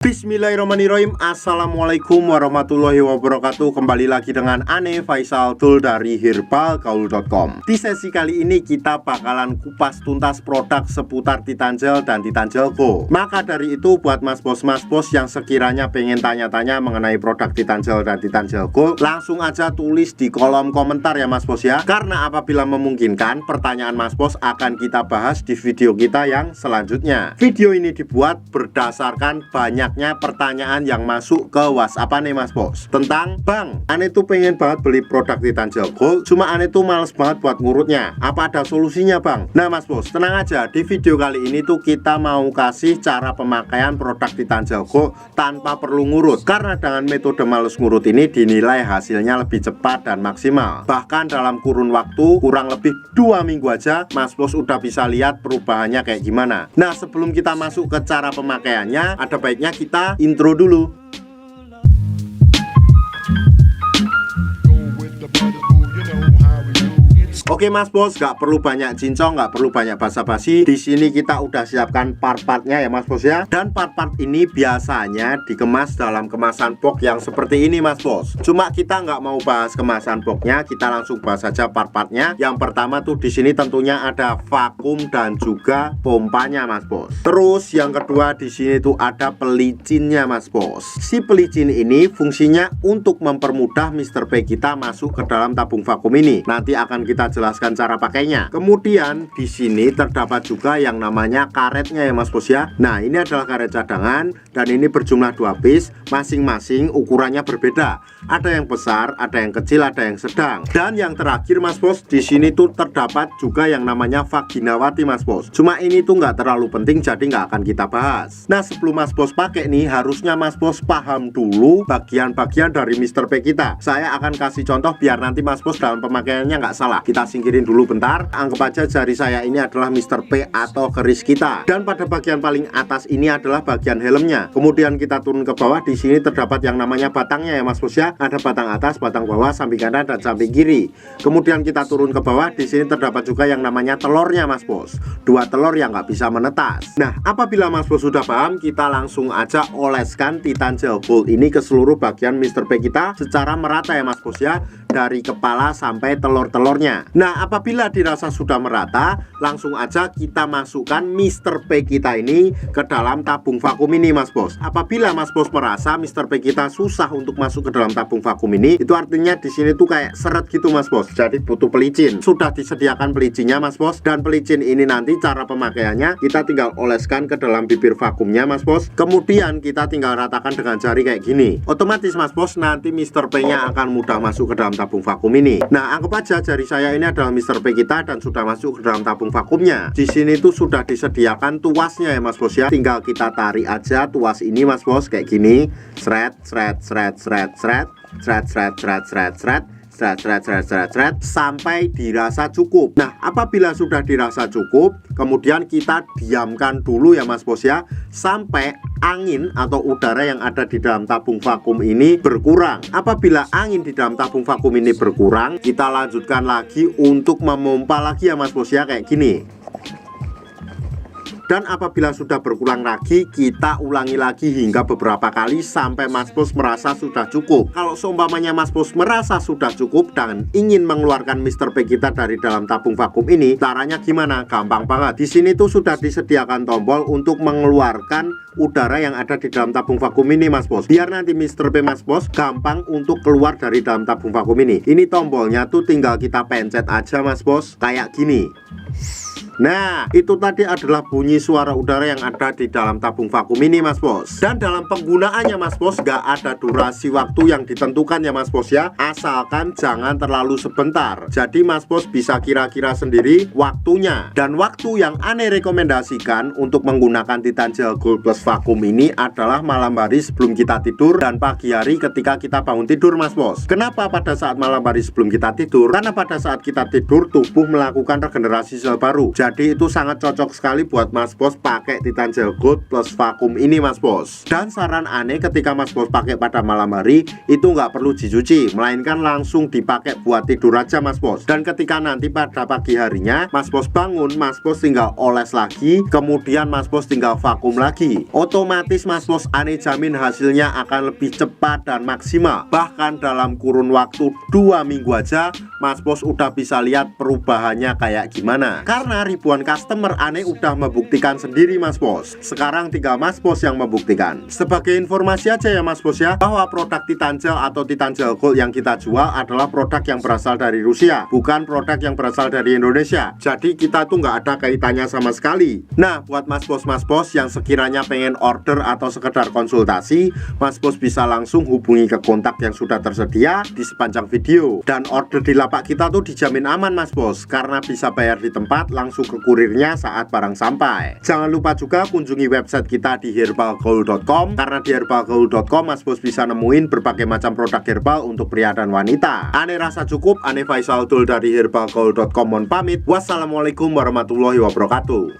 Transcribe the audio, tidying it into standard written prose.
Bismillahirrahmanirrahim. Assalamualaikum warahmatullahi wabarakatuh. Kembali lagi dengan Ane Faisal Tool dari herbalgaul.com. Di sesi kali ini kita bakalan kupas tuntas produk seputar Titan Gel dan Titan Gel Go. Maka dari itu buat mas bos yang sekiranya pengen tanya-tanya mengenai produk Titan Gel dan Titan Gel Go, langsung aja tulis di kolom komentar ya mas bos ya. Karena apabila memungkinkan, pertanyaan mas bos akan kita bahas di video kita yang selanjutnya. Video ini dibuat berdasarkan banyaknya pertanyaan yang masuk ke WhatsApp Ane mas bos tentang, Bang, Ane tuh pengen banget beli produk Titan Gel Gold, cuma Ane tuh males banget buat ngurutnya. Apa ada solusinya bang? Nah mas bos, tenang aja, di video kali ini tuh kita mau kasih cara pemakaian produk Titan Gel Gold tanpa perlu ngurut. Karena dengan metode males ngurut ini dinilai hasilnya lebih cepat dan maksimal. Bahkan dalam kurun waktu kurang lebih 2 minggu aja mas bos udah bisa lihat perubahannya kayak gimana. Nah sebelum kita masuk ke cara pemakaiannya, ada baiknya kita intro dulu. Oke mas bos, gak perlu banyak cincong, gak perlu banyak basa-basi. Di sini kita udah siapkan part-partnya ya mas bos ya. Dan part-part ini biasanya dikemas dalam kemasan box yang seperti ini mas bos. Cuma kita nggak mau bahas kemasan boxnya, kita langsung bahas saja part-partnya. Yang pertama tuh di sini tentunya ada vakum dan juga pompanya mas bos. Terus yang kedua di sini tuh ada pelicinnya mas bos. Si pelicin ini fungsinya untuk mempermudah Mr. P kita masuk ke dalam tabung vakum ini. Nanti akan kita jelaskan cara pakainya. Kemudian di sini terdapat juga yang namanya karetnya ya mas bos ya. Nah ini adalah karet cadangan dan ini berjumlah 2 piece, masing-masing ukurannya berbeda. Ada yang besar, ada yang kecil, ada yang sedang. Dan yang terakhir mas bos, di sini tuh terdapat juga yang namanya vaginawati mas bos. Cuma ini tuh nggak terlalu penting, jadi nggak akan kita bahas. Nah sebelum mas bos pakai nih, harusnya mas bos paham dulu bagian-bagian dari Mr. P kita. Saya akan kasih contoh biar nanti mas bos dalam pemakaiannya nggak salah. Kita singkirin dulu bentar. Anggap aja jari saya ini adalah Mr. P atau keris kita. Dan pada bagian paling atas ini adalah bagian helmnya. Kemudian kita turun ke bawah, di sini terdapat yang namanya batangnya ya mas bos ya. Ada batang atas, batang bawah, samping kanan dan samping kiri. Kemudian kita turun ke bawah, di sini terdapat juga yang namanya telurnya mas bos. 2 telur yang nggak bisa menetas. Nah apabila mas bos sudah paham, kita langsung aja oleskan Titan Gel Gold ini ke seluruh bagian Mr. P kita secara merata ya mas bos ya, dari kepala sampai telur-telurnya. Nah apabila dirasa sudah merata, langsung aja kita masukkan Mr. P kita ini ke dalam tabung vakum ini mas bos. Apabila mas bos merasa Mr. P kita susah untuk masuk ke dalam tabung vakum ini, itu artinya di sini tuh kayak seret gitu mas bos, jadi butuh pelicin. Sudah disediakan pelicinnya mas bos, dan pelicin ini nanti cara pemakaiannya kita tinggal oleskan ke dalam bibir vakumnya mas bos. Kemudian kita tinggal ratakan dengan jari kayak gini. Otomatis mas bos nanti Mr. P nya akan mudah masuk ke dalam tabung vakum ini. Nah anggap aja jari saya ini adalah Mr. P kita dan sudah masuk ke dalam tabung vakumnya. Di sini tuh sudah disediakan tuasnya ya mas bos ya. Tinggal kita tarik aja tuas ini mas bos kayak gini. Sret sret sret sret sret sret sret sret sret sret sret sampai dirasa cukup. Nah apabila sudah dirasa cukup, kemudian kita diamkan dulu ya mas bos ya, sampai angin atau udara yang ada di dalam tabung vakum ini berkurang. Apabila angin di dalam tabung vakum ini berkurang, kita lanjutkan lagi untuk memompa lagi ya mas bos ya, kayak gini. Dan apabila sudah berkurang lagi, kita ulangi lagi hingga beberapa kali sampai mas bos merasa sudah cukup. Kalau seumpamanya mas bos merasa sudah cukup dan ingin mengeluarkan Mr. P kita dari dalam tabung vakum ini, caranya gimana? Gampang banget. Di sini tuh sudah disediakan tombol untuk mengeluarkan udara yang ada di dalam tabung vakum ini mas bos, biar nanti Mr. P mas bos gampang untuk keluar dari dalam tabung vakum ini. Ini tombolnya tuh tinggal kita pencet aja mas bos, kayak gini. Nah itu tadi adalah bunyi suara udara yang ada di dalam tabung vakum ini mas bos. Dan dalam penggunaannya mas bos gak ada durasi waktu yang ditentukan ya mas bos ya, asalkan jangan terlalu sebentar. Jadi mas bos bisa kira-kira sendiri waktunya. Dan waktu yang Ane rekomendasikan untuk menggunakan Titan Gel Gold Plus vakum ini adalah malam hari sebelum kita tidur dan pagi hari ketika kita bangun tidur mas bos. Kenapa pada saat malam hari sebelum kita tidur? Karena pada saat kita tidur tubuh melakukan regenerasi sel baru. Jadi itu sangat cocok sekali buat Mas Bos pakai Titan Gel Gold plus vakum ini Mas Bos. Dan saran aneh ketika Mas Bos pakai pada malam hari itu nggak perlu dicuci, melainkan langsung dipakai buat tidur aja Mas Bos. Dan ketika nanti pada pagi harinya Mas Bos bangun, Mas Bos tinggal oles lagi, kemudian Mas Bos tinggal vakum lagi. Otomatis Mas Bos aneh jamin hasilnya akan lebih cepat dan maksimal. Bahkan dalam kurun waktu 2 minggu aja Mas Bos udah bisa lihat perubahannya kayak gimana. Karena ribuan customer aneh udah membuktikan sendiri Mas Bos. Sekarang tinggal Mas Bos yang membuktikan. Sebagai informasi aja ya Mas Bos ya, bahwa produk Titan Gel atau Titan Gel Gold yang kita jual adalah produk yang berasal dari Rusia, bukan produk yang berasal dari Indonesia. Jadi kita tuh nggak ada kaitannya sama sekali. Nah, buat Mas Bos yang sekiranya pengen order atau sekedar konsultasi, Mas Bos bisa langsung hubungi ke kontak yang sudah tersedia di sepanjang video. Dan order di lapak kita tuh dijamin aman Mas Bos, karena bisa bayar di tempat langsung ke kurirnya saat barang sampai. Jangan lupa juga kunjungi website kita di herbalgold.com, karena di herbalgold.com Mas Bos bisa nemuin berbagai macam produk herbal untuk pria dan wanita. Aneh rasa cukup, Aneh Faisal Dul dari herbalgold.com mohon pamit. Wassalamualaikum warahmatullahi wabarakatuh.